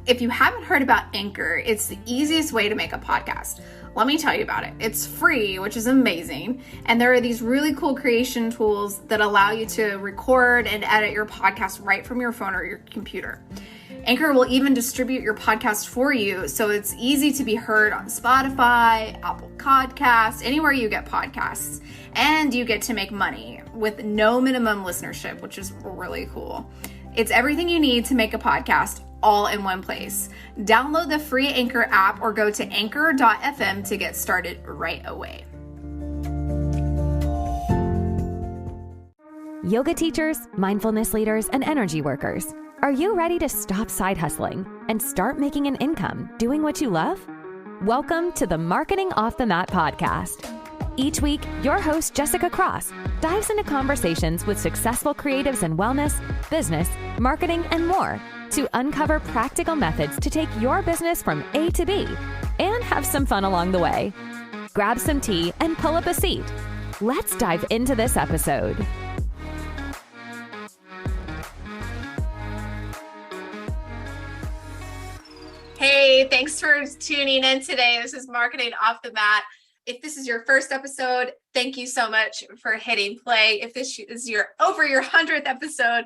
if you haven't heard about Anchor, it's the easiest way to make a podcast. Let me tell you about it. It's free, which is amazing. And there are these really cool creation tools that allow you to record and edit your podcast right from your phone or your computer. Anchor will even distribute your podcast for you, so it's easy to be heard on Spotify, Apple Podcasts, anywhere you get podcasts. And you get to make money with no minimum listenership, which is really cool. It's everything you need to make a podcast all in one place. Download the free Anchor app or go to anchor.fm to get started right away. Yoga teachers, mindfulness leaders, and energy workers, are you ready to stop side hustling and start making an income doing what you love? Welcome to the Marketing Off the Mat podcast. Each week, your host, Jessica Cross, dives into conversations with successful creatives in wellness, business, marketing, and more to uncover practical methods to take your business from A to B and have some fun along the way. Grab some tea and pull up a seat. Let's dive into this episode. Hey, thanks for tuning in today. This is Marketing Off the Mat. If this is your first episode, thank you so much for hitting play. If this is your 100th episode,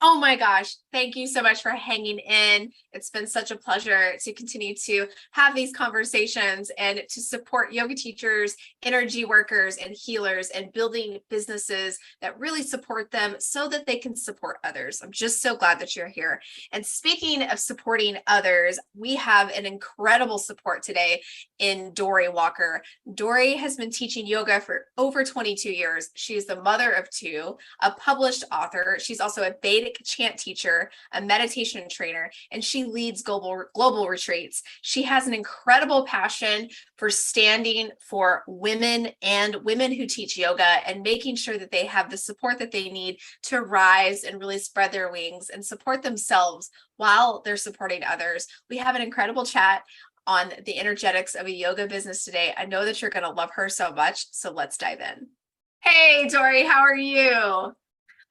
oh my gosh, thank you so much for hanging in. It's been such a pleasure to continue to have these conversations and to support yoga teachers, energy workers, and healers, and building businesses that really support them so that they can support others. I'm just so glad that you're here. And speaking of supporting others, we have an incredible support today in Dory Walker. Dory has been teaching yoga for over 22 years. She's the mother of two, a published author. She's also a Vedic chant teacher, a meditation trainer, and she leads global retreats. She has an incredible passion for standing for women and women who teach yoga and making sure that they have the support that they need to rise and really spread their wings and support themselves while they're supporting others. We have an incredible chat on the energetics of a yoga business today. I know that you're going to love her so much, so let's dive in. Hey, Dory, how are you?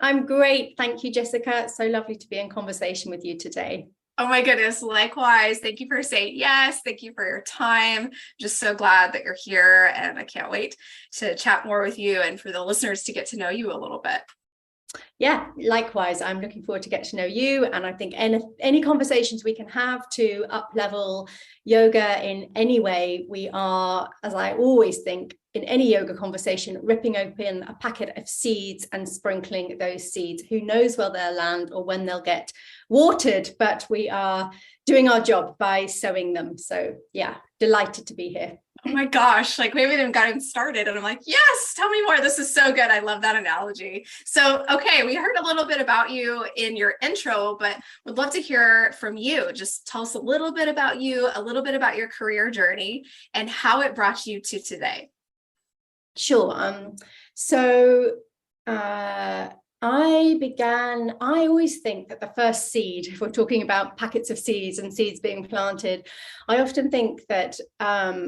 I'm great. Thank you, Jessica. It's so lovely to be in conversation with you today. Oh my goodness. Likewise. Thank you for saying yes. Thank you for your time. Just so glad that you're here, and I can't wait to chat more with you and for the listeners to get to know you a little bit. Yeah, likewise. I'm looking forward to get to know you. And I think any conversations we can have to up-level yoga in any way, we are, as I always think, in any yoga conversation, ripping open a packet of seeds and sprinkling those seeds. Who knows where they'll land or when they'll get watered, but we are doing our job by sowing them. So yeah, delighted to be here. Oh my gosh, like maybe they've gotten started and I'm like, yes, tell me more. This is so good. I love that analogy. So, okay, we heard a little bit about you in your intro, but would love to hear from you. Just tell us a little bit about you, a little bit about your career journey and how it brought you to today. Sure. I always think that the first seed, if we're talking about packets of seeds and seeds being planted, I often think that,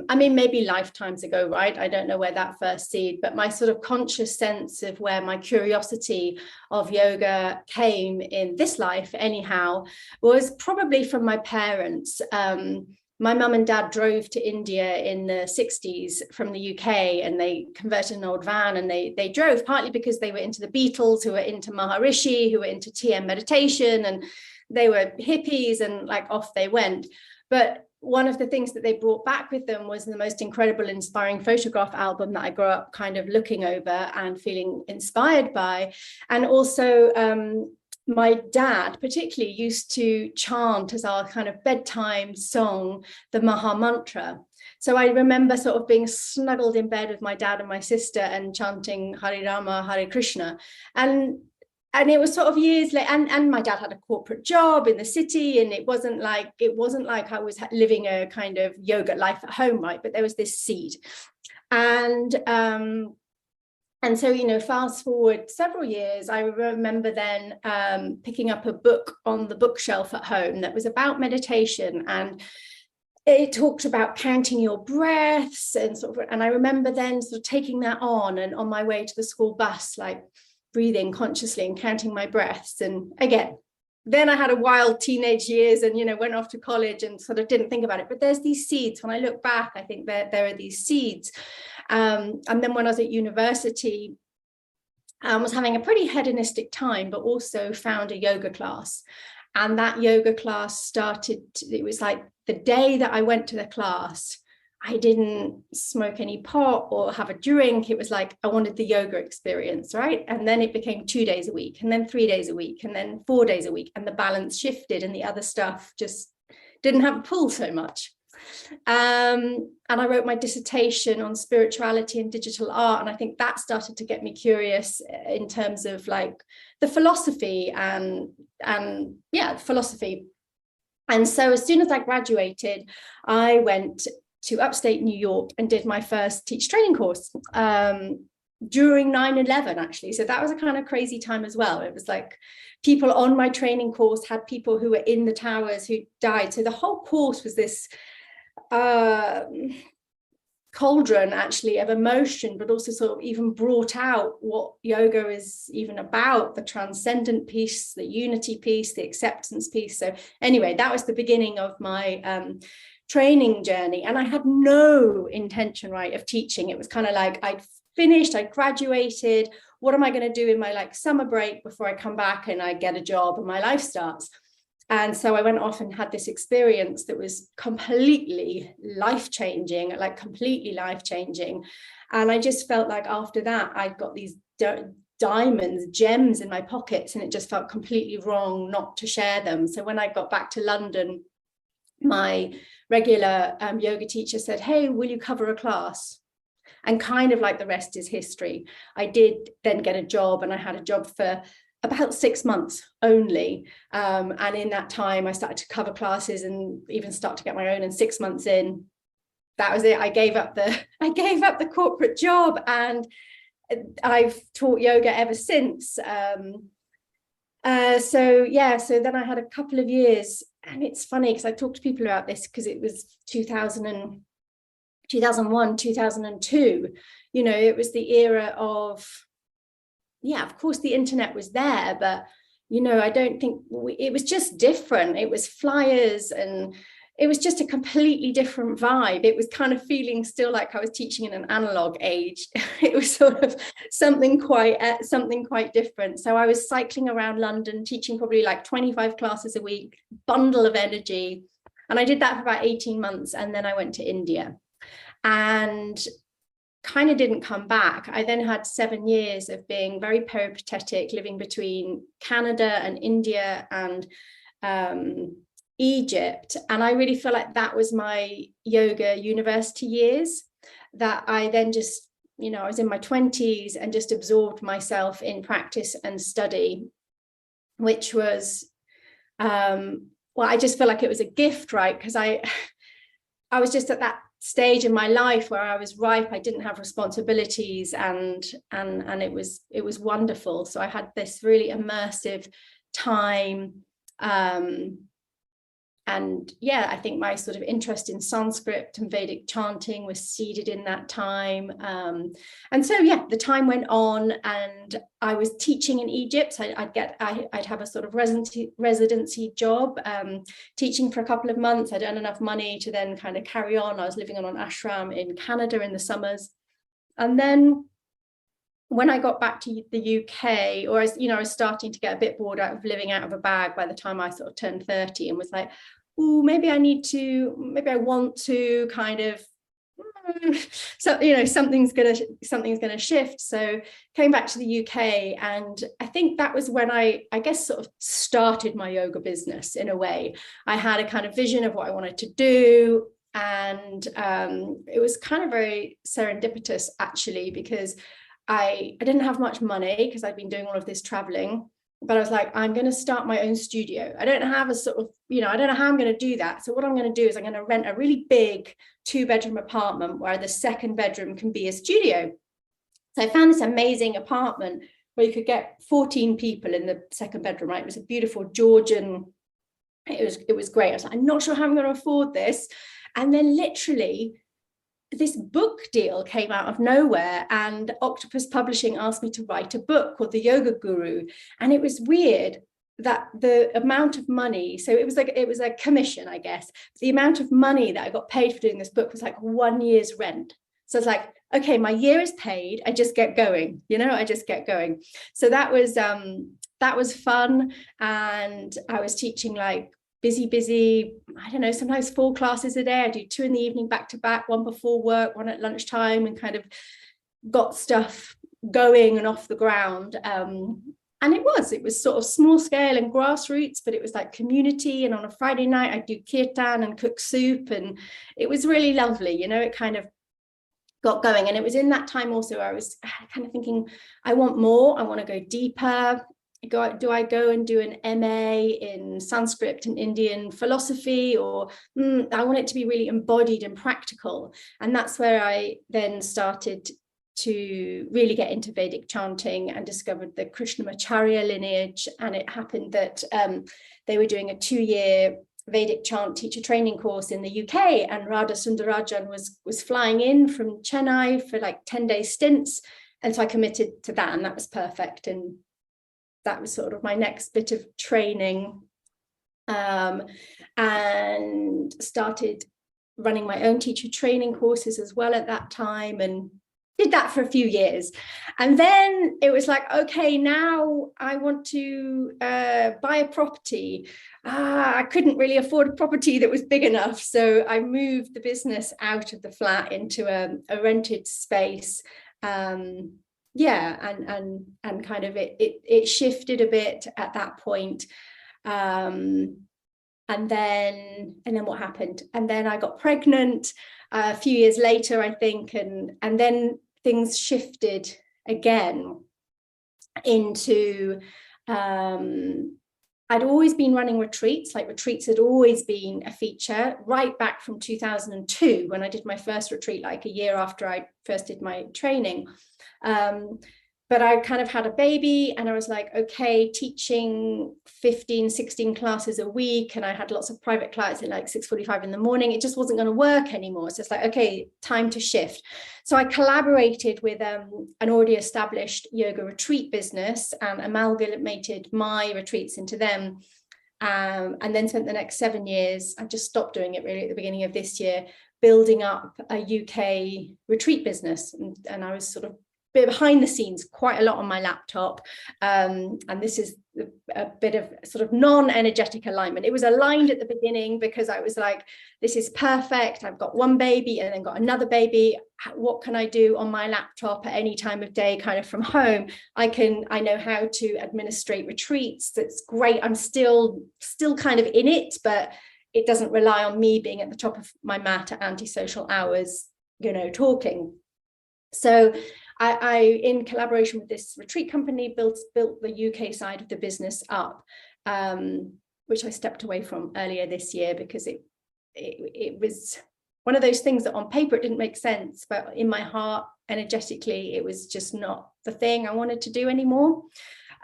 maybe lifetimes ago, right? I don't know where that first seed, but my sort of conscious sense of where my curiosity of yoga came in this life, anyhow, was probably from my parents. My mum and dad drove to India in the 60s from the UK, and they converted an old van, and they drove partly because they were into the Beatles, who were into Maharishi, who were into TM meditation, and they were hippies, and like off they went. But one of the things that they brought back with them was the most incredible, inspiring photograph album that I grew up kind of looking over and feeling inspired by. And also, my dad particularly used to chant as our kind of bedtime song, the Maha Mantra. So I remember sort of being snuggled in bed with my dad and my sister and chanting Hare Rama, Hare Krishna. And it was sort of years later, and my dad had a corporate job in the city, and it wasn't like I was living a kind of yoga life at home, right? But there was this seed. And so, fast forward several years, I remember then picking up a book on the bookshelf at home that was about meditation, and it talked about counting your breaths and I remember then sort of taking that on, and on my way to the school bus, like breathing consciously and counting my breaths. And again, then I had a wild teenage years and, went off to college and sort of didn't think about it. But there's these seeds. When I look back, I think there are these seeds. And then when I was at university, I was having a pretty hedonistic time, but also found a yoga class. And that yoga class started, it was like the day that I went to the class, I didn't smoke any pot or have a drink. It was like, I wanted the yoga experience, right? And then it became 2 days a week, and then 3 days a week, and then 4 days a week. And the balance shifted and the other stuff just didn't have a pull so much. And I wrote my dissertation on spirituality and digital art. And I think that started to get me curious in terms of like the philosophy and philosophy. And so as soon as I graduated, I went to upstate New York and did my first teacher training course during 9/11, actually. So that was a kind of crazy time as well. It was like people on my training course had people who were in the towers who died. So the whole course was this cauldron actually of emotion, but also sort of even brought out what yoga is even about, the transcendent piece, the unity piece, the acceptance piece. So anyway, that was the beginning of my training journey. And I had no intention, right, of teaching. It was kind of like I'd finished, I graduated. What am I going to do in my like summer break before I come back and I get a job and my life starts? And so I went off and had this experience that was completely life-changing, like completely life-changing. And I just felt like after that, I got these diamonds, gems in my pockets, and it just felt completely wrong not to share them. So when I got back to London, my regular yoga teacher said, hey, will you cover a class? And kind of like the rest is history. I did then get a job, and I had a job for about 6 months only. And in that time, I started to cover classes and even start to get my own. And 6 months in, that was it. I gave up the corporate job, and I've taught yoga ever since. So then I had a couple of years, and it's funny because I talk to people about this because it was 2001, 2002, it was the era of, of course the internet was there, but, I don't think it was just different. It was flyers and it was just a completely different vibe. It was kind of feeling still like I was teaching in an analog age. It was sort of something quite different. So I was cycling around London, teaching probably like 25 classes a week, bundle of energy. And I did that for about 18 months. And then I went to India and kind of didn't come back. I then had 7 years of being very peripatetic, living between Canada and India and Egypt. And I really feel like that was my yoga university years, that I then just, I was in my 20s and just absorbed myself in practice and study, which was, I just feel like it was a gift, right? Because I was just at that stage in my life where I was ripe. I didn't have responsibilities, and it was wonderful. So I had this really immersive time. And I think my sort of interest in Sanskrit and Vedic chanting was seeded in that time. And so, the time went on, and I was teaching in Egypt. So I'd have a sort of residency job, teaching for a couple of months. I'd earn enough money to then kind of carry on. I was living on an ashram in Canada in the summers. And then when I got back to the UK, or I was starting to get a bit bored out of living out of a bag by the time I sort of turned 30, and was like, oh, maybe I want to kind of, so, something's gonna shift. So came back to the UK, and I think that was when I guess sort of started my yoga business in a way. I had a kind of vision of what I wanted to do. And it was kind of very serendipitous, actually, because I didn't have much money because I'd been doing all of this traveling, but I was like, I'm going to start my own studio. I don't have a sort of, I don't know how I'm going to do that. So what I'm going to do is I'm going to rent a really big 2-bedroom apartment where the second bedroom can be a studio. So I found this amazing apartment where you could get 14 people in the second bedroom, right? It was a beautiful Georgian, it was great. I was like, I'm not sure how I'm going to afford this. And then literally this book deal came out of nowhere, and Octopus Publishing asked me to write a book called The Yoga Guru. And it was weird that the amount of money, so it was a commission, I guess. The amount of money that I got paid for doing this book was like 1 year's rent. So it's like, okay, my year is paid, I just get going, I just get going. So that was fun. And I was teaching like busy, I don't know, sometimes 4 classes a day. I do 2 in the evening back to back, 1 before work, 1 at lunchtime, and kind of got stuff going and off the ground. And it was sort of small scale and grassroots, but it was like community. And on a Friday night, I'd do kirtan and cook soup. And it was really lovely. It kind of got going. And it was in that time also, I was kind of thinking, I want more. I want to go deeper. Do I go and do an MA in Sanskrit and Indian philosophy, or I want it to be really embodied and practical? And that's where I then started to really get into Vedic chanting and discovered the Krishnamacharya lineage. And it happened that they were doing a 2-year Vedic chant teacher training course in the UK, and Radha Sundarajan was flying in from Chennai for like 10-day stints. And so I committed to that, and that was perfect. And that was sort of my next bit of training, and started running my own teacher training courses as well at that time, and did that for a few years. And then it was like, okay, now I want to buy a property. I couldn't really afford a property that was big enough. So I moved the business out of the flat into a rented space. And kind of it shifted a bit at that point. And then what happened? And then I got pregnant a few years later, I think, and then things shifted again into, I'd always been running retreats. Like, retreats had always been a feature right back from 2002, when I did my first retreat, like a year after I first did my training. But I kind of had a baby, and I was like, okay, teaching 15, 16 classes a week. And I had lots of private clients at like 6:45 in the morning. It just wasn't going to work anymore. So it's like, okay, time to shift. So I collaborated with an already established yoga retreat business and amalgamated my retreats into them. And then spent the next 7 years, I just stopped doing it really at the beginning of this year, building up a UK retreat business. And I was sort of bit behind the scenes, quite a lot on my laptop. And this is a bit of sort of non-energetic alignment. It was aligned at the beginning because I was like, this is perfect. I've got 1 baby and then got another baby. What can I do on my laptop at any time of day, kind of from home? I know how to administrate retreats. That's great. I'm still kind of in it, but it doesn't rely on me being at the top of my mat at antisocial hours, talking. So I, in collaboration with this retreat company, built the UK side of the business up, which I stepped away from earlier this year because it was one of those things that on paper it didn't make sense, but in my heart, energetically, it was just not the thing I wanted to do anymore.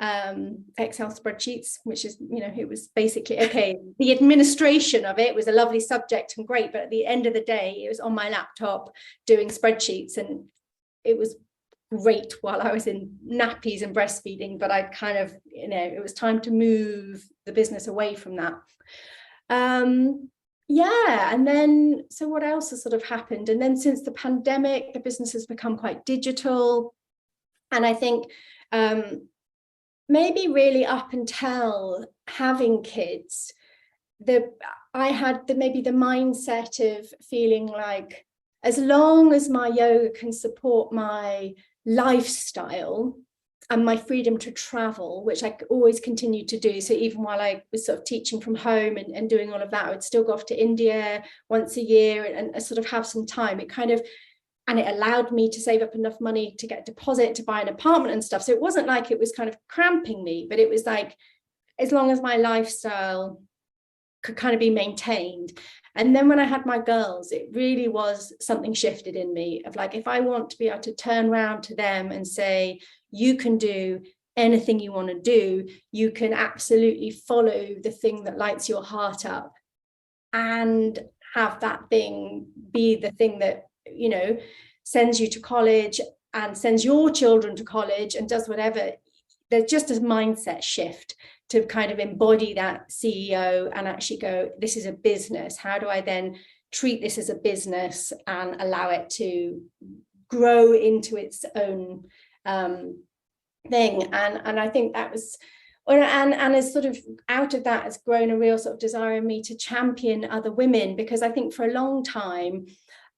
Excel spreadsheets, which is, it was basically, okay, the administration of it was a lovely subject and great, but at the end of the day, it was on my laptop doing spreadsheets, and it was great while I was in nappies and breastfeeding, but I kind of, it was time to move the business away from that. And then, so what else has sort of happened? And then since the pandemic, the business has become quite digital. And I think maybe really up until having kids, I had maybe the mindset of feeling like, as long as my yoga can support my lifestyle and my freedom to travel, which I always continued to do. So even while I was sort of teaching from home and doing all of that, I would still go off to India once a year and sort of have some time. And it allowed me to save up enough money to get a deposit to buy an apartment and stuff. So it wasn't like it was kind of cramping me, but it was like, as long as my lifestyle could kind of be maintained. And then when I had my girls, it really was something shifted in me of like, if I want to be able to turn around to them and say, you can do anything you want to do, you can absolutely follow the thing that lights your heart up, and have that thing be the thing that, sends you to college and sends your children to college and does whatever. there's just a mindset shift to kind of embody that CEO and actually go, this is a business. How do I then treat this as a business and allow it to grow into its own thing? And I think that was, and as sort of out of that has grown a real sort of desire in me to champion other women, because I think for a long time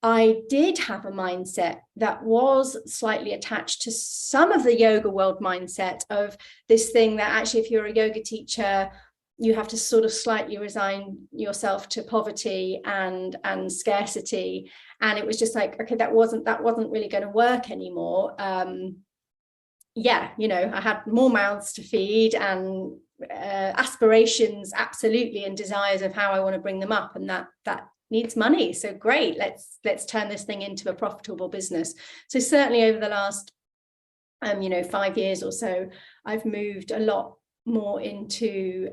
I did have a mindset that was slightly attached to some of the yoga world mindset of this thing that actually, if you're a yoga teacher, you have to sort of slightly resign yourself to poverty and scarcity. And it was just like, okay, that wasn't really going to work anymore. Yeah, you know, I had more mouths to feed and aspirations, absolutely, and desires of how I want to bring them up, and that needs money. So great, let's turn this thing into a profitable business. So certainly over the last 5 years or so, I've moved a lot more into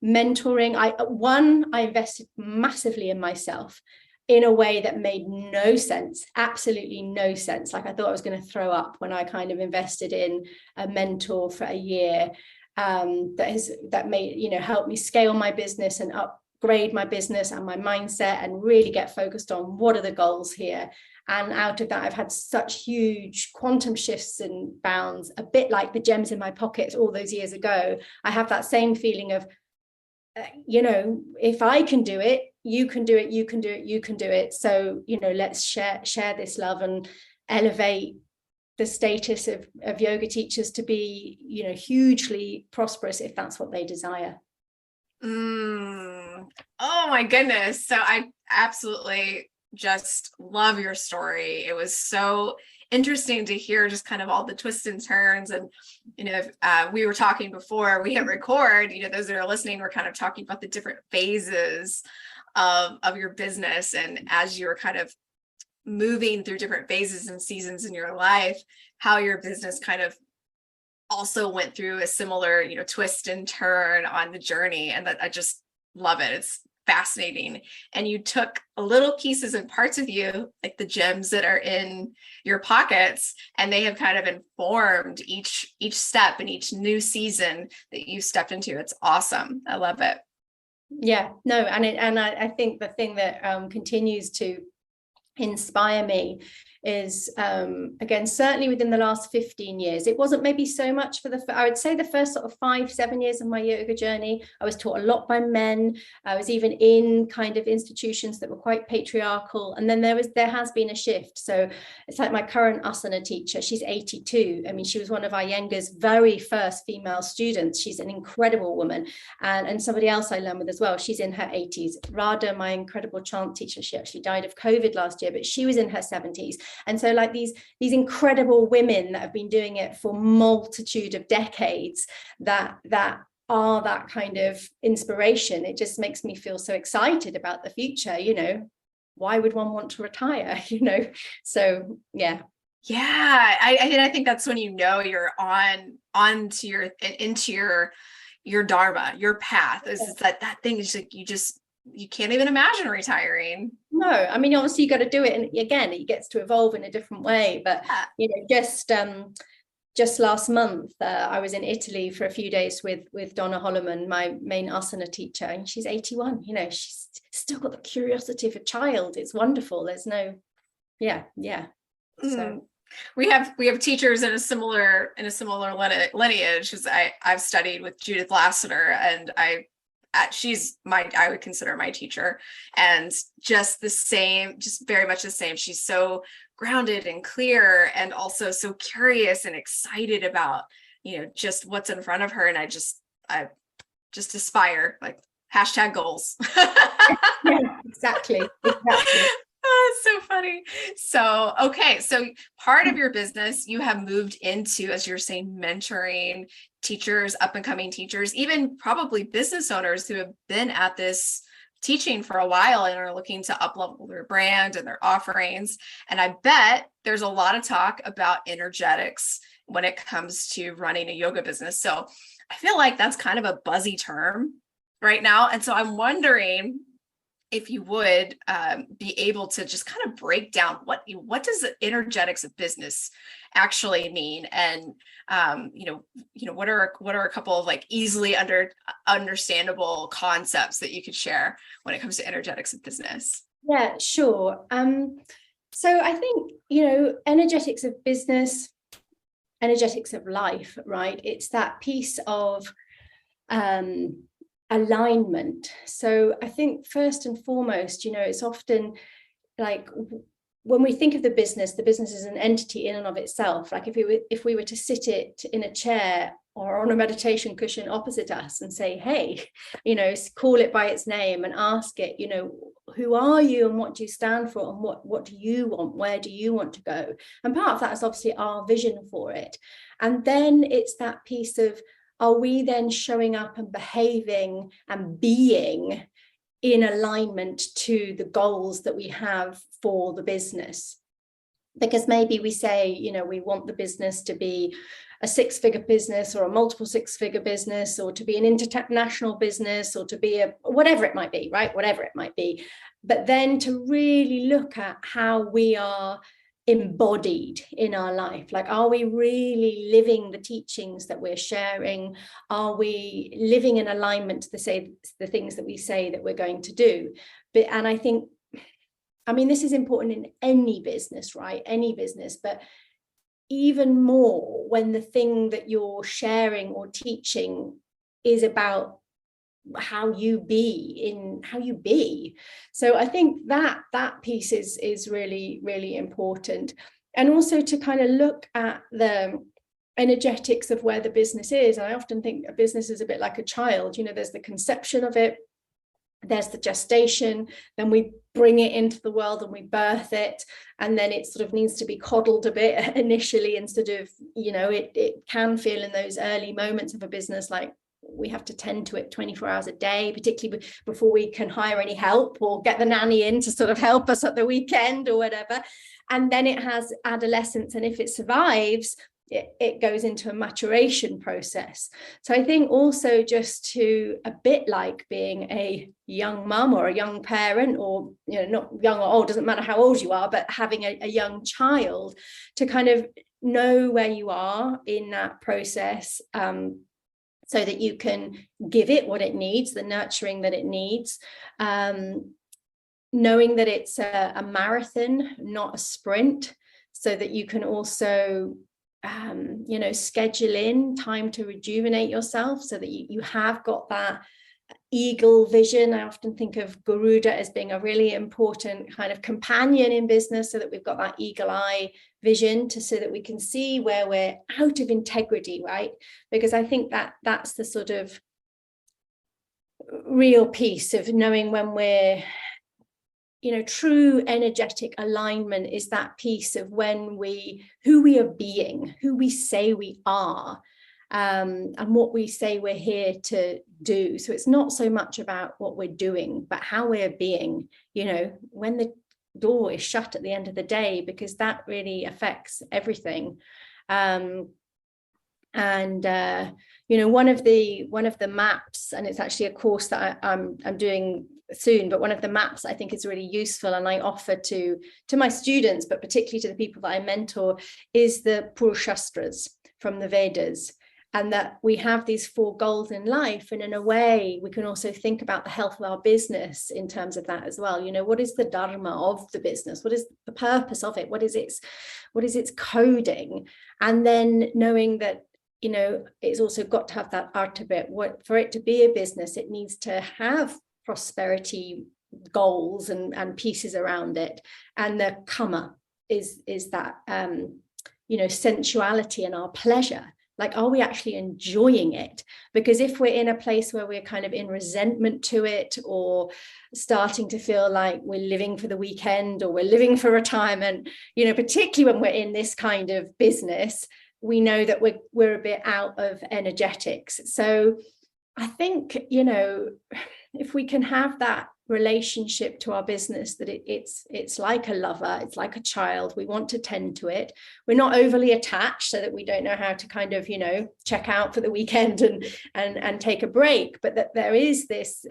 mentoring. I invested massively in myself in a way that made no sense, absolutely no sense. Like, I thought I was going to throw up when I kind of invested in a mentor for a year that made, helped me scale my business and upgrade my business and my mindset and really get focused on what are the goals here. And out of that, I've had such huge quantum shifts and bounds, a bit like the gems in my pockets all those years ago. I have that same feeling of, if I can do it, you can do it, you can do it, you can do it. So, let's share this love and elevate the status of yoga teachers to be, hugely prosperous if that's what they desire. Oh my goodness. So I absolutely just love your story. It was so interesting to hear just kind of all the twists and turns. And, we were talking before we hit record, those that are listening, we're kind of talking about the different phases of your business. And as you were kind of moving through different phases and seasons in your life, how your business kind of also went through a similar, twist and turn on the journey. And that I just love it. It's fascinating. And you took little pieces and parts of you, like the gems that are in your pockets, and they have kind of informed each step and each new season that you stepped into. It's awesome. I love it. Yeah, no, and I think the thing that continues to inspire me is again, certainly within the last 15 years, it wasn't maybe so much for I would say the first sort of 5-7 years of my yoga journey, I was taught a lot by men. I was even in kind of institutions that were quite patriarchal, and then there has been a shift. So it's like my current asana teacher, she's 82. I mean, she was one of Iyengar's very first female students. She's an incredible woman, and somebody else I learned with as well, she's in her 80s. Radha, my incredible chant teacher, she actually died of COVID last year, but she was in her 70s. And so like these incredible women that have been doing it for multitude of decades that are that kind of inspiration. It just makes me feel so excited about the future. Why would one want to retire? So yeah. I think that's when you're into your dharma, your path. Is that thing is like you can't even imagine retiring. No, I mean, obviously you got to do it, and again, it gets to evolve in a different way. But just last month, I was in Italy for a few days with Donna Holloman, my main asana teacher, and she's 81. She's still got the curiosity of a child. It's wonderful. There's no, yeah. So we have teachers in a similar lineage, because I've studied with Judith Lassiter, and I would consider my teacher, and just very much the same. She's so grounded and clear, and also so curious and excited about, just what's in front of her. And I just aspire, like #goals. Yeah, exactly. Oh, it's so funny. So, okay. So part of your business, you have moved into, as you're saying, mentoring teachers, up and coming teachers, even probably business owners who have been at this teaching for a while and are looking to up-level their brand and their offerings. And I bet there's a lot of talk about energetics when it comes to running a yoga business. So I feel like that's kind of a buzzy term right now. And so I'm wondering, if you would be able to just kind of break down what does the energetics of business actually mean, and what are a couple of like easily understandable concepts that you could share when it comes to energetics of business? Yeah, sure. So I think, energetics of business, energetics of life, right? It's that piece of alignment. So I think first and foremost, it's often like when we think of the business is an entity in and of itself. Like if we were to sit it in a chair or on a meditation cushion opposite us and say, hey, call it by its name and ask it, who are you and what do you stand for, and what do you want? Where do you want to go? And part of that is obviously our vision for it. And then it's that piece of, are we then showing up and behaving and being in alignment to the goals that we have for the business? Because maybe we say, we want the business to be a six-figure business or a multiple six-figure business, or to be an international business, or to be whatever it might be, right? Whatever it might be. But then to really look at how we are embodied in our life. Like, are we really living the teachings that we're sharing? Are we living in alignment to the things that we say that we're going to do? And I think, this is important in any business, right? Any business, but even more when the thing that you're sharing or teaching is about how you be. So I think that piece is really, really important. And also to kind of look at the energetics of where the business is. And I often think a business is a bit like a child. There's the conception of it, there's the gestation, then we bring it into the world and we birth it, and then it sort of needs to be coddled a bit initially, instead of, it can feel in those early moments of a business like we have to tend to it 24 hours a day, particularly before we can hire any help or get the nanny in to sort of help us at the weekend or whatever. And then it has adolescence, and if it survives, it goes into a maturation process. So I think also just to, a bit like being a young mum or a young parent, or not young or old, doesn't matter how old you are, but having a young child, to kind of know where you are in that process, so that you can give it what it needs, the nurturing that it needs, knowing that it's a marathon, not a sprint, so that you can also schedule in time to rejuvenate yourself, so that you have got that eagle vision. I often think of Garuda as being a really important kind of companion in business, so that we've got that eagle eye vision, so that we can see where we're out of integrity, right? Because I think that's the sort of real piece of knowing when we're, true energetic alignment is that piece of who we are being, who we say we are, and what we say we're here to do. So it's not so much about what we're doing, but how we're being, when the door is shut at the end of the day, because that really affects everything. One of the maps, and it's actually a course that I'm doing soon, but one of the maps I think is really useful, and I offer to my students, but particularly to the people that I mentor, is the Purushastras from the Vedas. And that we have these 4 goals in life, and in a way we can also think about the health of our business in terms of that as well. What is the dharma of the business? What is the purpose of it? What is its coding? And then knowing that it's also got to have that art of it. For it to be a business, it needs to have prosperity goals and pieces around it. And the kama is that sensuality and our pleasure. Like, are we actually enjoying it? Because if we're in a place where we're kind of in resentment to it, or starting to feel like we're living for the weekend, or we're living for retirement, particularly when we're in this kind of business, we know that we're a bit out of energetics. So I think, if we can have that relationship to our business, that it's like a lover, it's like a child, we want to tend to it, we're not overly attached so that we don't know how to kind of check out for the weekend and take a break, but that there is this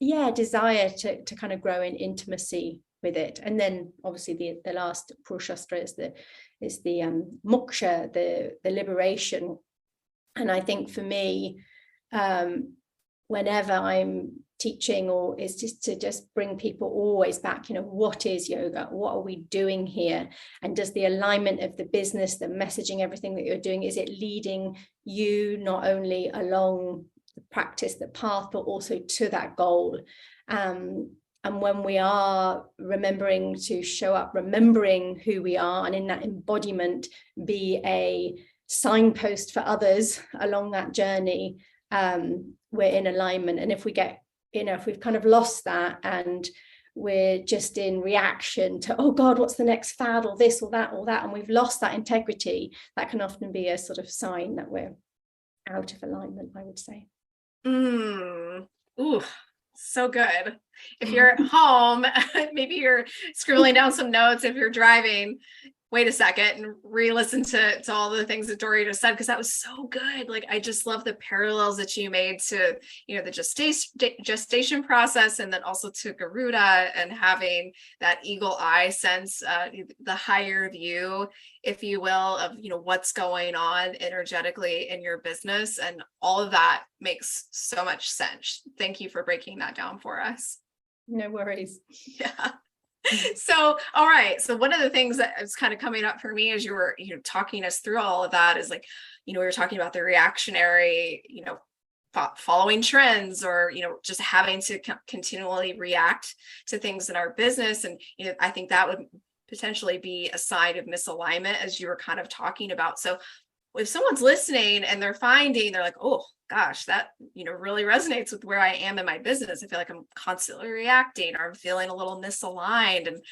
desire to kind of grow in intimacy with it. And then obviously the last Purushastra is the moksha, the liberation. And I think for me, whenever I'm teaching, or is just to just bring people always back, what is yoga? What are we doing here? And does the alignment of the business, the messaging, everything that you're doing, is it leading you not only along the practice, the path, but also to that goal? And when we are remembering to show up, remembering who we are, and in that embodiment be a signpost for others along that journey, we're in alignment. And if we get, if we've kind of lost that and we're just in reaction to, oh God, what's the next fad, or this or that, and we've lost that integrity, that can often be a sort of sign that we're out of alignment, I would say. Ooh, so good. If you're at home, maybe you're scribbling down some notes. If you're driving, wait a second and re-listen to all the things that Dory just said, because that was so good. Like, I just love the parallels that you made to, the gestation process, and then also to Garuda, and having that eagle eye sense, the higher view, if you will, of, what's going on energetically in your business. And all of that makes so much sense. Thank you for breaking that down for us. No worries. Yeah. So, all right. So one of the things that is kind of coming up for me as you were, talking us through all of that is like, we were talking about the reactionary, following trends, or, just having to continually react to things in our business. And, I think that would potentially be a sign of misalignment, as you were kind of talking about. So if someone's listening and they're like, oh gosh, that, really resonates with where I am in my business. I feel like I'm constantly reacting, or I'm feeling a little misaligned and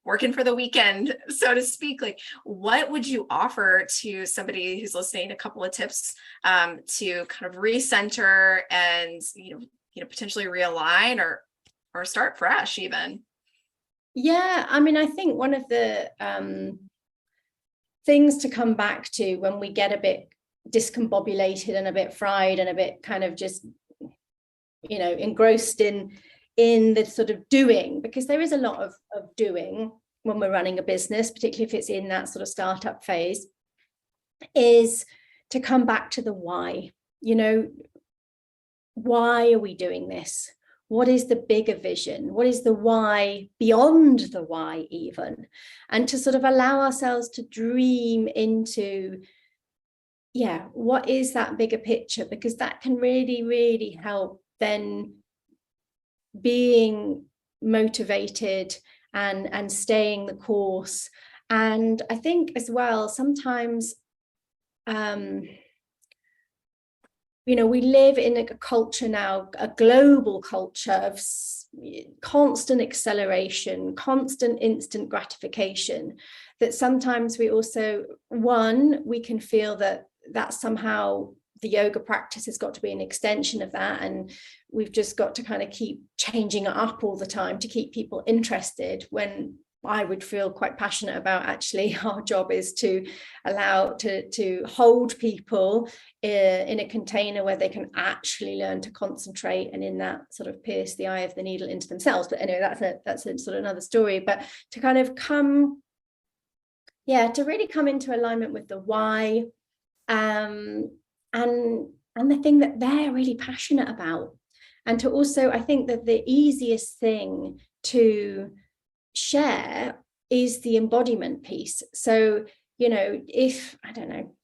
working for the weekend, so to speak. Like, what would you offer to somebody who's listening? A couple of tips to kind of recenter and, potentially realign or start fresh even. Yeah. I mean, I think one of the things to come back to when we get a bit discombobulated and a bit fried and a bit kind of just, engrossed in the sort of doing, because there is a lot of doing when we're running a business, particularly if it's in that sort of startup phase, is to come back to the why. Why are we doing this? What is the bigger vision? What is the why beyond the why even? And to sort of allow ourselves to dream into, what is that bigger picture? Because that can really, really help then being motivated and staying the course. And I think as well, sometimes, we live in a culture now, a global culture of constant acceleration, constant instant gratification, that sometimes we also, we can feel that somehow the yoga practice has got to be an extension of that. And we've just got to kind of keep changing it up all the time to keep people interested, when I would feel quite passionate about actually our job is to allow to hold people in a container where they can actually learn to concentrate, and in that sort of pierce the eye of the needle into themselves. But anyway, that's a sort of another story. But to kind of to really come into alignment with the why, and the thing that they're really passionate about. And to also, I think that the easiest thing to share is the embodiment piece. So, if, I don't know,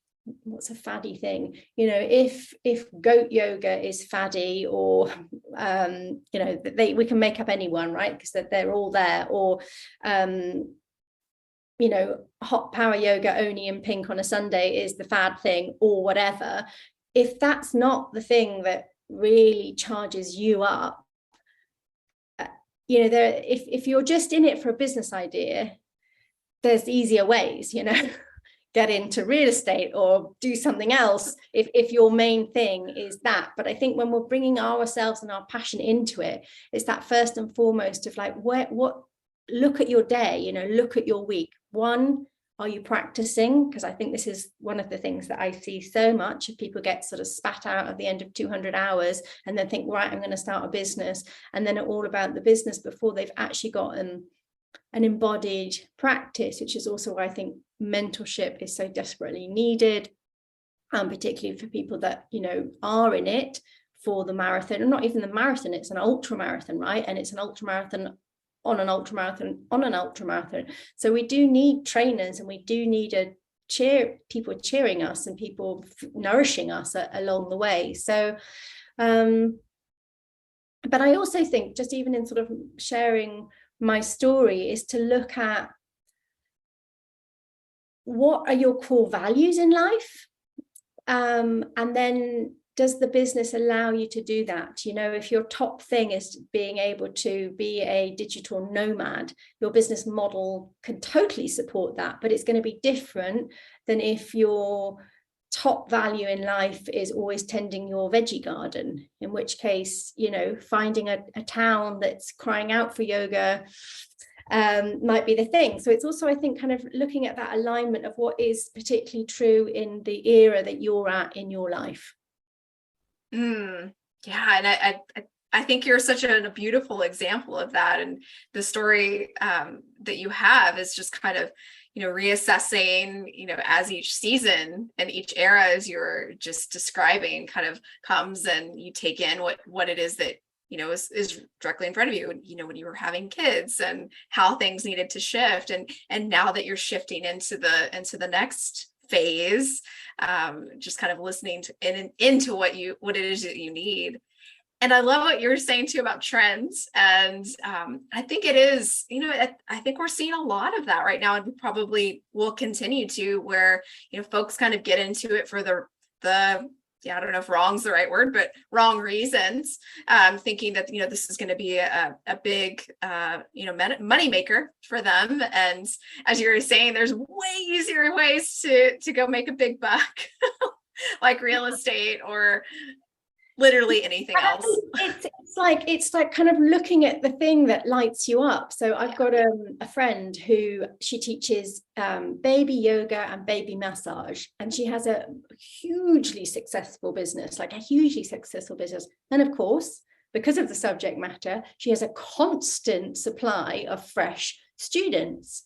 what's a faddy thing, if goat yoga is faddy, or we can make up anyone, right? Because they're all there. Or hot power yoga only in pink on a Sunday is the fad thing, or whatever. If that's not the thing that really charges you up, if you're just in it for a business idea, there's easier ways, get into real estate or do something else if your main thing is that. But I think when we're bringing ourselves and our passion into it, it's that first and foremost of like, look at your day, look at your week. One, Are you practicing? Because I think this is one of the things that I see so much of people get sort of spat out at the end of 200 hours and then think, right, I'm going to start a business. And then all about the business before they've actually gotten an embodied practice, which is also why I think mentorship is so desperately needed, particularly for people that, you know, are in it for the marathon, and not even the marathon, it's an ultra marathon, right? And it's an ultra marathon on an ultra marathon on an ultra marathon. So we do need trainers, and we do need people cheering us and people nourishing us along the way. So but I also think, just even in sort of sharing my story, is to look at what are your core values in life, and then does the business allow you to do that? You know, if your top thing is being able to be a digital nomad, your business model can totally support that, but it's going to be different than if your top value in life is always tending your veggie garden, in which case, you know, finding a town that's crying out for yoga might be the thing. So it's also, I think, kind of looking at that alignment of what is particularly true in the era that you're at in your life. Yeah, and I think you're such a beautiful example of that. And the story that you have is just kind of, you know, reassessing, you know, as each season and each era, as you're just describing, kind of comes, and you take in what it is that, you know, is directly in front of you. You know, when you were having kids and how things needed to shift, and now that you're shifting into the next phase, just kind of listening to into what it is that you need. And I love what you're saying too about trends. And I think it is, you know, I think we're seeing a lot of that right now, and we probably will continue to, where, you know, folks kind of get into it for the I don't know if wrong's the right word, but wrong reasons, thinking that, you know, this is going to be a big, you know, money maker for them. And as you were saying, there's way easier ways to go make a big buck, like real estate or literally anything else. It's like kind of looking at the thing that lights you up. So I've got a friend who she teaches baby yoga and baby massage, and she has a hugely successful business. And of course, because of the subject matter, she has a constant supply of fresh students.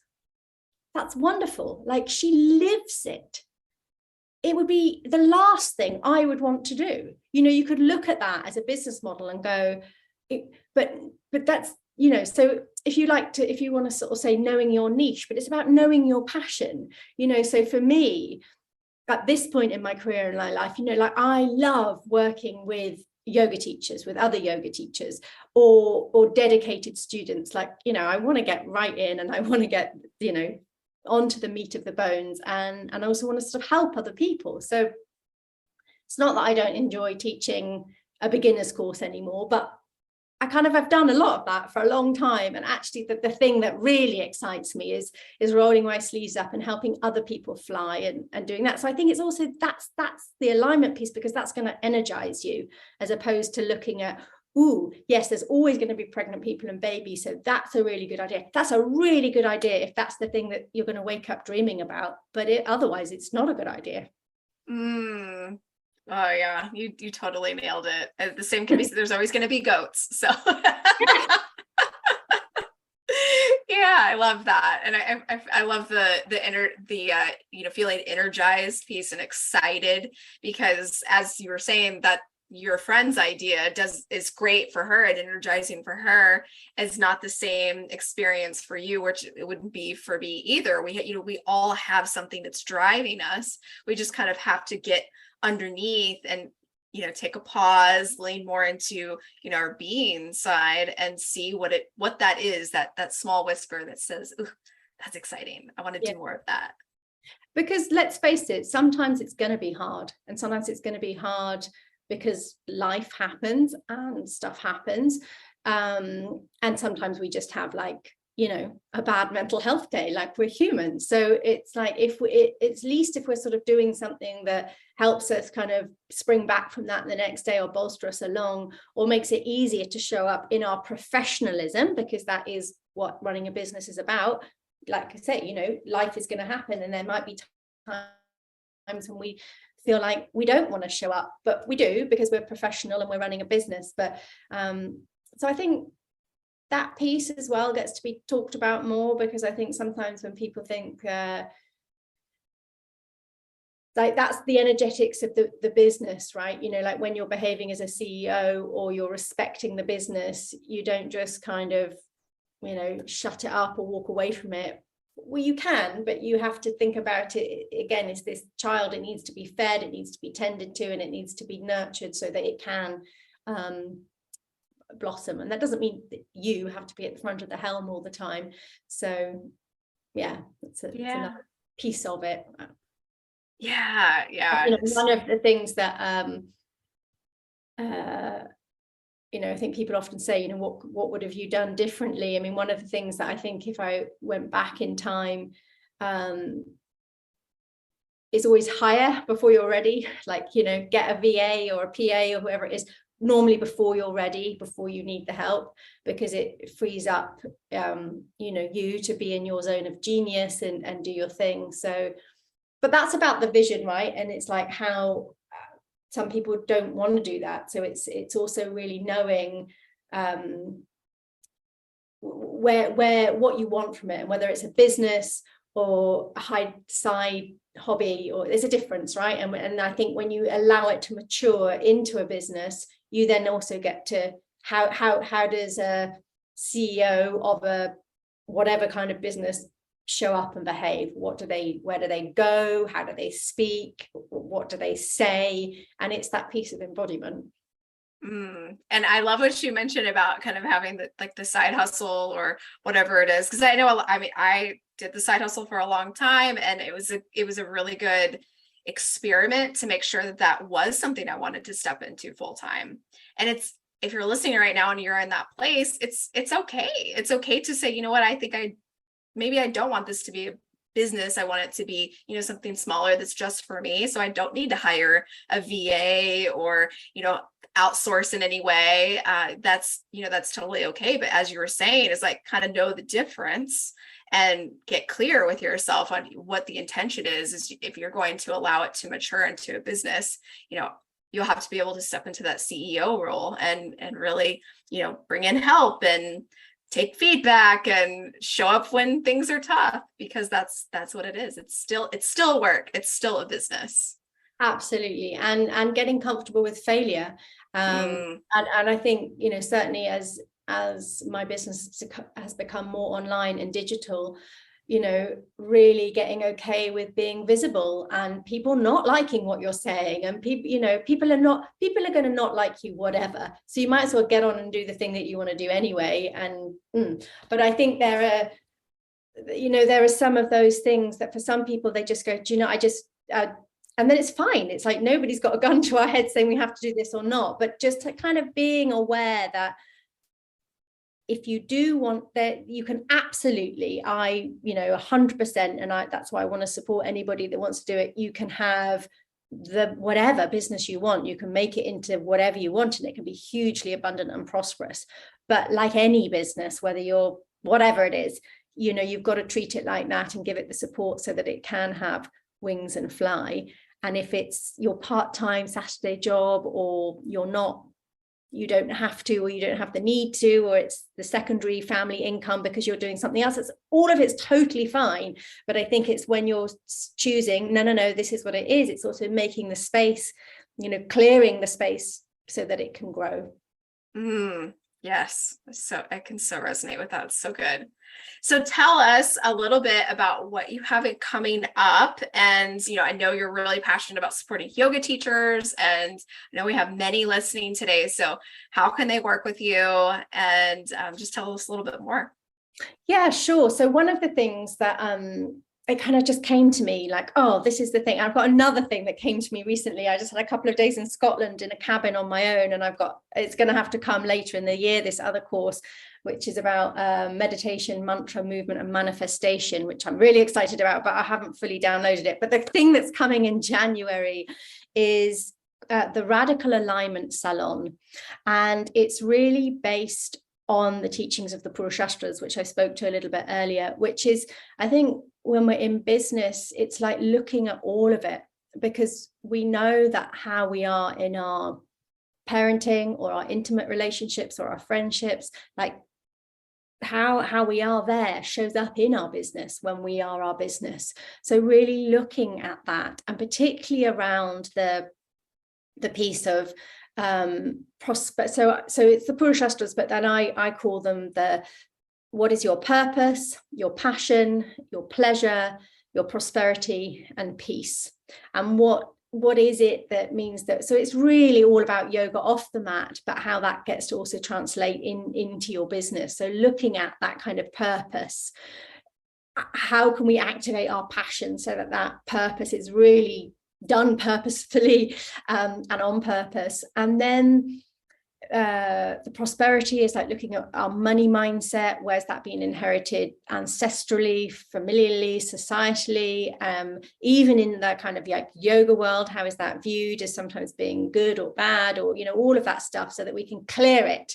That's wonderful. Like, she lives it. It would be the last thing I would want to do. You know, you could look at that as a business model and go, but that's, you know, so if you want to sort of say knowing your niche, but it's about knowing your passion, you know. So for me, at this point in my career and my life, you know, like, I love working with yoga teachers, with other yoga teachers, or dedicated students. Like, you know, I want to get right in, and I want to get, you know, onto the meat of the bones, and I also want to sort of help other people. So it's not that I don't enjoy teaching a beginner's course anymore, but I kind of have done a lot of that for a long time. And actually the thing that really excites me is rolling my sleeves up and helping other people fly and doing that. So I think it's also that's the alignment piece, because that's going to energize you, as opposed to looking at, ooh, yes, there's always going to be pregnant people and babies, so that's a really good idea. That's a really good idea if that's the thing that you're going to wake up dreaming about. But otherwise, it's not a good idea. Oh yeah, you totally nailed it. The same can be. There's always going to be goats. So yeah, I love that, and I love the you know, feeling energized piece and excited, because as you were saying, that your friend's idea is great for her and energizing for her, is not the same experience for you, which it wouldn't be for me either. We all have something that's driving us. We just kind of have to get underneath and, you know, take a pause, lean more into, you know, our being side, and see what that is, that small whisper that says, ooh, that's exciting, I want to do more of that. Because let's face it, sometimes it's going to be hard, and sometimes it's going to be hard because life happens and stuff happens, and sometimes we just have, like, you know, a bad mental health day, like, we're human. So it's like, it's least if we're sort of doing something that helps us kind of spring back from that the next day, or bolster us along, or makes it easier to show up in our professionalism, because that is what running a business is about. like I say, life is going to happen, and there might be times when we feel like we don't want to show up, but we do because we're professional and we're running a business. But so I think that piece as well gets to be talked about more, because I think sometimes when people think like that's the energetics of the business, right? Like when you're behaving as a CEO or you're respecting the business, you don't just kind of, shut it up or walk away from it. Well, you can, but you have to think about it again. It's this child, it needs to be fed, it needs to be tended to, and it needs to be nurtured so that it can blossom. And that doesn't mean that you have to be at the front of the helm all the time. So yeah, it's another piece of it. Yeah. One of the things that I think people often say, what would have you done differently? I mean, one of the things that I think if I went back in time, is always hire before you're ready. Like, get a VA or a PA or whoever it is, normally before you're ready, before you need the help, because it frees up, you to be in your zone of genius and do your thing. So, but that's about the vision, right? And it's like how some people don't want to do that. So it's also really knowing where what you want from it, and whether it's a business or a high side hobby, or there's a difference, right? And I think when you allow it to mature into a business, you then also get to how does a CEO of a whatever kind of business show up and behave? Where do they go? How do they speak? What do they say? And it's that piece of embodiment. And I love what you mentioned about kind of having the side hustle or whatever it is, because I know, I did the side hustle for a long time, and it was a really good experiment to make sure that was something I wanted to step into full time. And if you're listening right now and you're in that place, it's okay. It's okay to say, you know what, I think maybe I don't want this to be a business. I want it to be, something smaller that's just for me. So I don't need to hire a VA or, outsource in any way. That's totally okay. But as you were saying, is like kind of know the difference and get clear with yourself on what the intention is if you're going to allow it to mature into a business, you'll have to be able to step into that CEO role and really, bring in help and take feedback and show up when things are tough, because that's what it is. It's still work. It's still a business. Absolutely. And getting comfortable with failure. And I think, certainly as my business has become more online and digital, really getting okay with being visible and people not liking what you're saying, and people are going to not like you, whatever. So you might as well get on and do the thing that you want to do anyway. But I think there are some of those things that for some people, they just go, I just, and then it's fine. It's like, nobody's got a gun to our head saying we have to do this or not, but just kind of being aware that if you do want that, you can absolutely, 100%. And that's why I want to support anybody that wants to do it. You can have the whatever business you want, you can make it into whatever you want, and it can be hugely abundant and prosperous. But like any business, whether you're whatever it is, you've got to treat it like that and give it the support so that it can have wings and fly. And if it's your part-time Saturday job, or you don't have to, or you don't have the need to, or it's the secondary family income because you're doing something else, all of it's totally fine. But I think it's when you're choosing, no, this is what it is. It's also making the space, clearing the space so that it can grow. Yes. So I can so resonate with that. It's so good. So tell us a little bit about what you have coming up. And, I know you're really passionate about supporting yoga teachers, and I know we have many listening today. So how can they work with you? And just tell us a little bit more. Yeah, sure. So one of the things that it kind of just came to me like, oh, this is the thing. I've got another thing that came to me recently. I just had a couple of days in Scotland in a cabin on my own, and it's going to have to come later in the year, this other course, which is about meditation, mantra, movement, and manifestation, which I'm really excited about, but I haven't fully downloaded it. But the thing that's coming in January is the Radical Alignment Salon. And it's really based on the teachings of the Purushastras, which I spoke to a little bit earlier, which is, I think when we're in business, it's like looking at all of it, because we know that how we are in our parenting or our intimate relationships or our friendships, like how we are there shows up in our business when we are our business. So really looking at that, and particularly around the piece of so it's the Purushastras, but then I call them what is your purpose, your passion, your pleasure, your prosperity, and peace. And what is it that means that, so it's really all about yoga off the mat, but how that gets to also translate into your business. So looking at that kind of purpose, how can we activate our passion so that purpose is really done purposefully and on purpose. And then the prosperity is like looking at our money mindset. Where's that being inherited ancestrally, familially, societally, even in the kind of like yoga world? How is that viewed as sometimes being good or bad, or, you know, all of that stuff, so that we can clear it,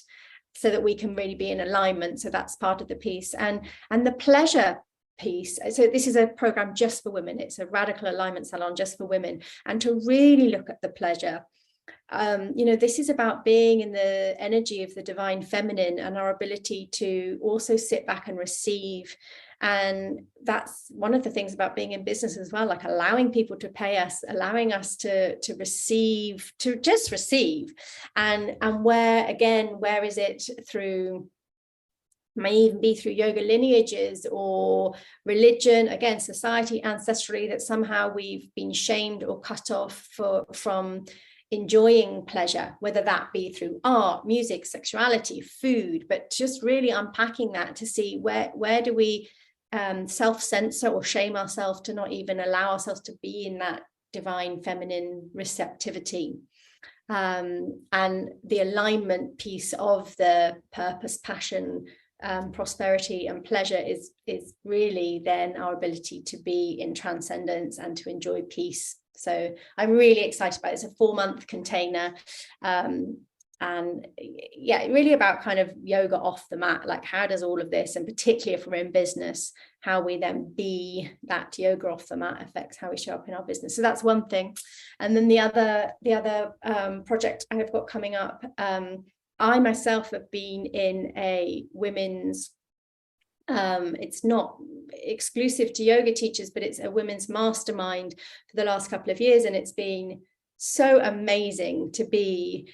so that we can really be in alignment. So that's part of the piece. And the pleasure piece. So this is a program just for women. It's a radical alignment salon just for women, and to really look at the pleasure. You know, this is about being in the energy of the divine feminine and our ability to also sit back and receive. And that's one of the things about being in business as well, like allowing people to pay us, allowing us to receive, to just receive. And where is it through, may even be through yoga lineages or religion, again, society, ancestrally, that somehow we've been shamed or cut off from enjoying pleasure, whether that be through art, music, sexuality, food, but just really unpacking that to see where do we self-censor or shame ourselves to not even allow ourselves to be in that divine feminine receptivity. And the alignment piece of the purpose, passion, prosperity and pleasure is really then our ability to be in transcendence and to enjoy peace. So I'm really excited about it. It's a 4-month container, and yeah, really about kind of yoga off the mat, like how does all of this, and particularly if we're in business, how we then be that yoga off the mat affects how we show up in our business. So that's one thing. And then the other project I have got coming up, I myself have been in a women's, it's not exclusive to yoga teachers, but it's a women's mastermind for the last couple of years. And it's been so amazing to be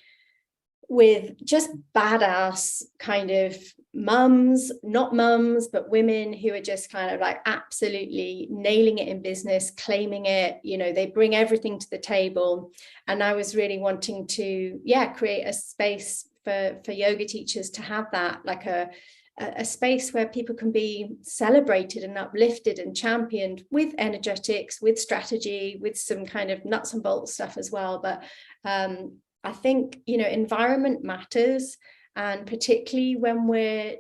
with just badass kind of mums, not mums, but women who are just kind of like absolutely nailing it in business, claiming it, you know, they bring everything to the table. And I was really wanting to, create a space for yoga teachers to have that, like a space where people can be celebrated and uplifted and championed with energetics, with strategy, with some kind of nuts and bolts stuff as well. But I think, you know, environment matters, and particularly when we're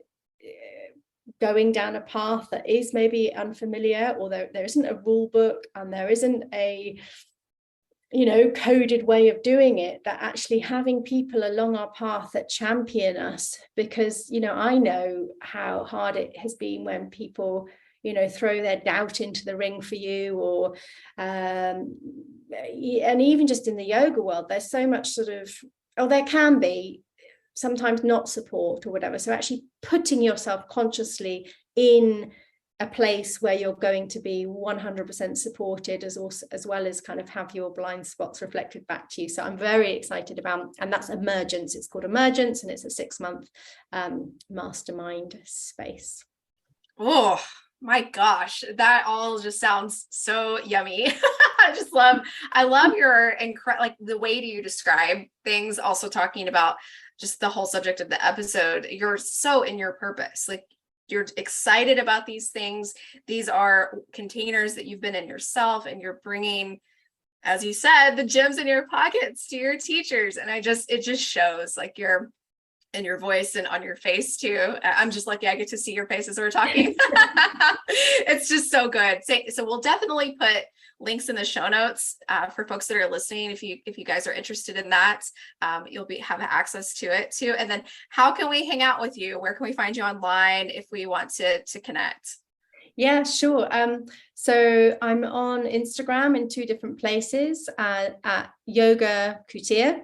going down a path that is maybe unfamiliar, or there isn't a rule book and there isn't a, you know, coded way of doing it, that actually having people along our path that champion us, because, you know, I know how hard it has been when people, you know, throw their doubt into the ring for you, or and even just in the yoga world, there's so much sort of, there can be sometimes not support or whatever. So actually putting yourself consciously in a place where you're going to be 100% supported, as well as kind of have your blind spots reflected back to you. So I'm very excited about, and that's Emergence. It's called Emergence, and it's a 6-month mastermind space. Oh my gosh, that all just sounds so yummy. I love your like the way that you describe things, also talking about just the whole subject of the episode. You're so in your purpose, like you're excited about these things. These are containers that you've been in yourself, and you're bringing, as you said, the gems in your pockets to your teachers. And it just shows, like, in your voice and on your face too. I'm just lucky I get to see your face as we're talking. It's just so good. So we'll definitely put links in the show notes for folks that are listening. If you guys are interested in that, you'll have access to it too. And then how can we hang out with you? Where can we find you online if we want to connect? Yeah, sure. So I'm on Instagram in 2 different places at Yoga Coutier.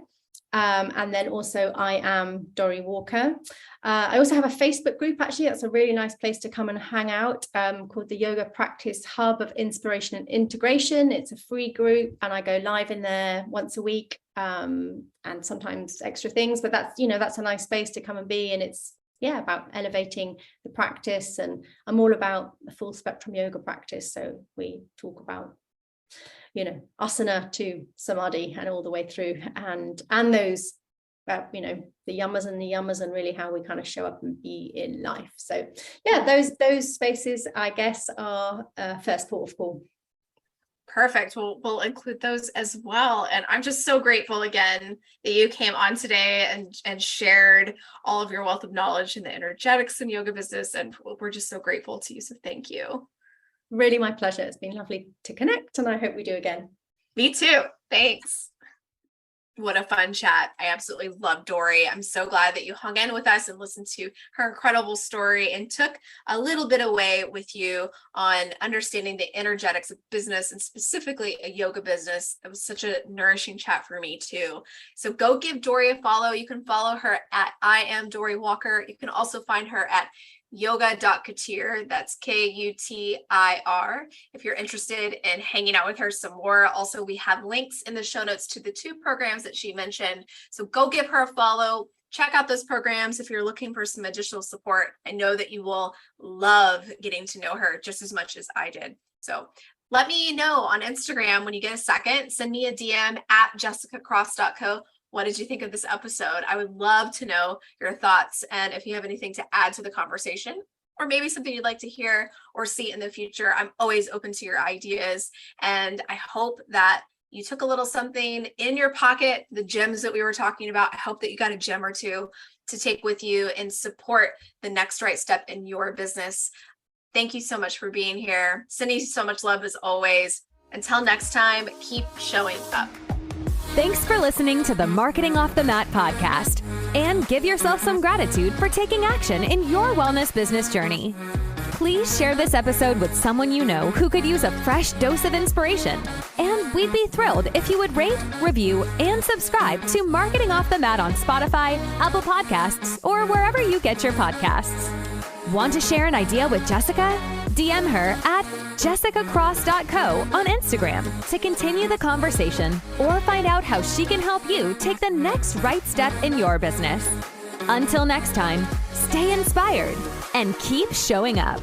And then also I am Dory Walker. I also have a Facebook group, actually. That's a really nice place to come and hang out, called the Yoga Practice Hub of Inspiration and Integration. It's a free group and I go live in there once a week, and sometimes extra things, but that's a nice space to come and be. And it's about elevating the practice, and I'm all about the full spectrum yoga practice. So we talk about asana to samadhi and all the way through, and those the yamas and niyamas, and really how we kind of show up and be in life. So those spaces, I guess, are first port of call. Perfect. We'll include those as well. And I'm just so grateful again that you came on today and shared all of your wealth of knowledge in the energetics and yoga business. And we're just so grateful to you. So thank you. Really my pleasure. It's been lovely to connect, and I hope we do again. Me too. Thanks. What a fun chat. I absolutely love Dory. I'm so glad that you hung in with us and listened to her incredible story and took a little bit away with you on understanding the energetics of business, and specifically a yoga business. It was such a nourishing chat for me too. So go give Dory a follow. You can follow her at I am Dory Walker. You can also find her at yoga.couture. That's Kutir. If you're interested in hanging out with her some more. Also, we have links in the show notes to the 2 programs that she mentioned. So go give her a follow. Check out those programs if you're looking for some additional support. I know that you will love getting to know her just as much as I did. So let me know on Instagram when you get a second. Send me a DM at jessicacross.co. What did you think of this episode? I would love to know your thoughts, and if you have anything to add to the conversation, or maybe something you'd like to hear or see in the future. I'm always open to your ideas, and I hope that you took a little something in your pocket, the gems that we were talking about. I hope that you got a gem or 2 to take with you and support the next right step in your business. Thank you so much for being here. Sending you so much love as always. Until next time, keep showing up. Thanks for listening to the Marketing Off the Mat podcast, and give yourself some gratitude for taking action in your wellness business journey. Please share this episode with someone you know who could use a fresh dose of inspiration. And we'd be thrilled if you would rate, review, and subscribe to Marketing Off the Mat on Spotify, Apple Podcasts, or wherever you get your podcasts. Want to share an idea with Jessica? DM her at jessicacross.co on Instagram to continue the conversation, or find out how she can help you take the next right step in your business. Until next time, stay inspired and keep showing up.